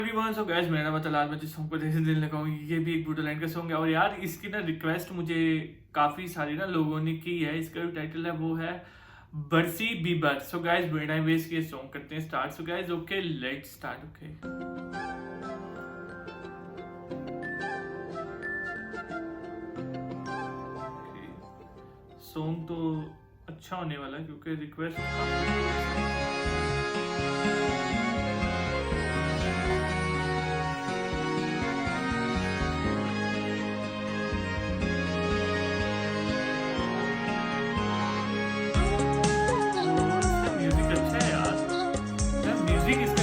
Everyone, so guys मेरा मतलब आज मैं जिस सॉन्ग को जैसे दिल लगाऊंगी, ये भी एक ब्रूटल लाइन का सॉन्ग है। और यार इसकी ना रिक्वेस्ट मुझे काफी सारी ना लोगों ने की है। इसका जो टाइटल है वो है बरसी बीबर। सो गाइस बिना वेस्ट के सॉन्ग करते हैं start. So guys okay let's start. Okay song तो अच्छा होने वाला है क्योंकि रिक्वेस्ट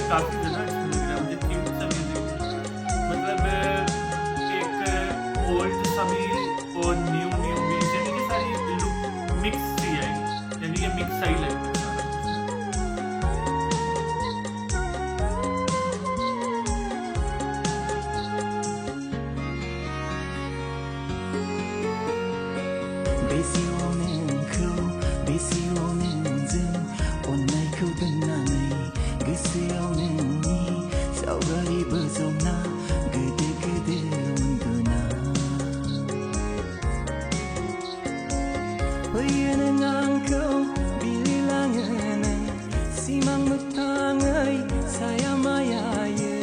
काफी ज्यादा अच्छा लग रहा है मुझे। क्यूट सा म्यूजिक, मतलब एक ओल्ड सा भी और न्यू भी, यानी कि सारी लुक मिक्स सी है, यानी ये मिक्स सही लग रहा है। गोसोआव नोंनि सावगारि बोजबना गोदो गोदो उन्दुना फैयो नों आंखौ बिलिलाङो नों सिमां मोगथाङै साया मायायै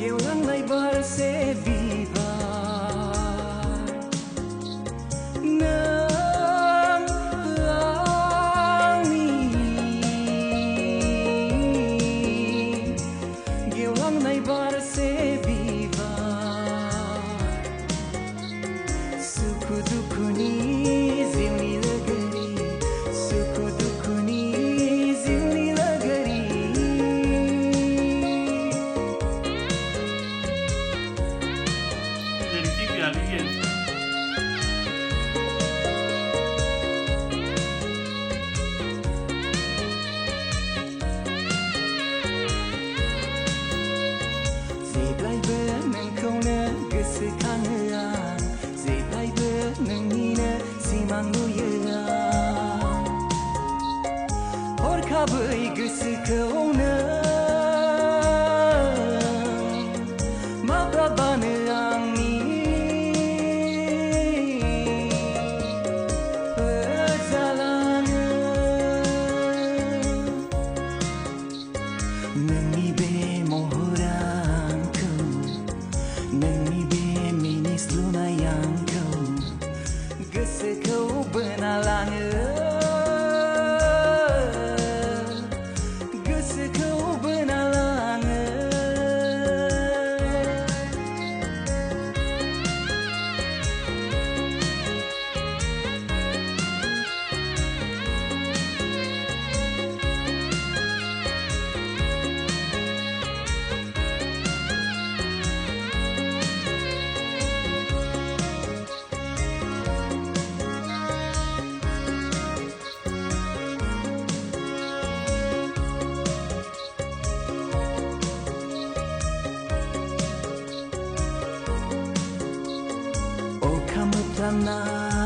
गेवलांनाय बारसे गोसोखाङो आं जेब्लायबो नोंनिनो सिमां नुयो आं हरखाबै गोसोखौ नों माब्लाबानो आंनि फोजालाङो नोंनि बे महरा आंखौ नोंनि बे मिनिस्लुनाय आंखौ गोसोखौ बोना लाङो गोसोखौ बोना लाङो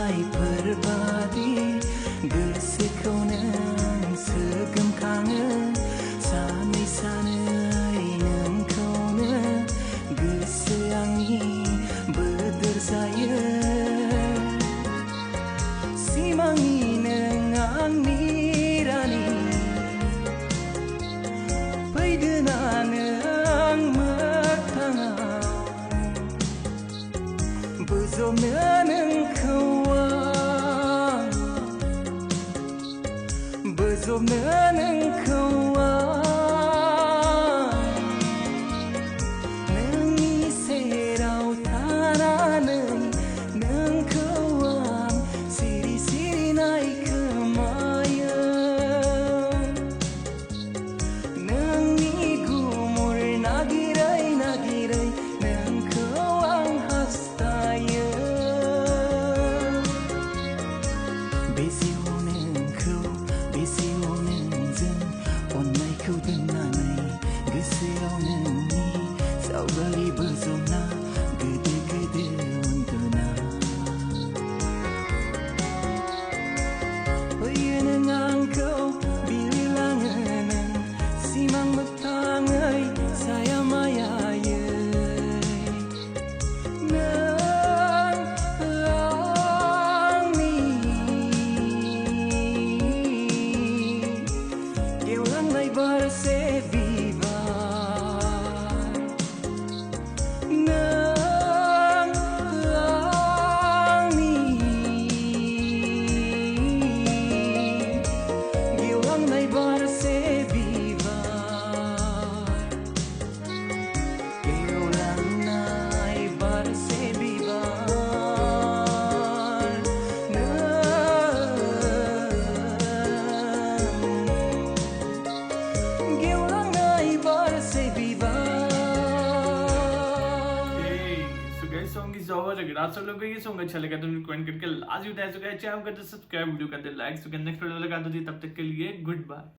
नायफोरबादि गोसोखौ नों सोगोमखाङो सानै सानै नोंखौनो गोसो आंनि बोदोर जायो सिमांनि नों आंनि रानि फैदोना नों मोगथाङाव बोजबनो नोंखौ आं बोजबनो नोंखौ आं नोंनि सेराव थानानै नोंखौ आं सिरि सिरि नायखोमायो नोंनि गुमुर नागिरै नागिरै नोंखौ आं हास्थायो बेसेयाव नोंखौ बेसेयाव नोंजों अगर आप सब लोगों को ये सॉन्ग अच्छा लगा तो कमेंट करके लाजमी बताएं। चैनल कर दे सब्सक्राइब, वीडियो कर दे लाइक। नेक्स्ट वीडियो लगा दो, तब तक के लिए गुड बाय।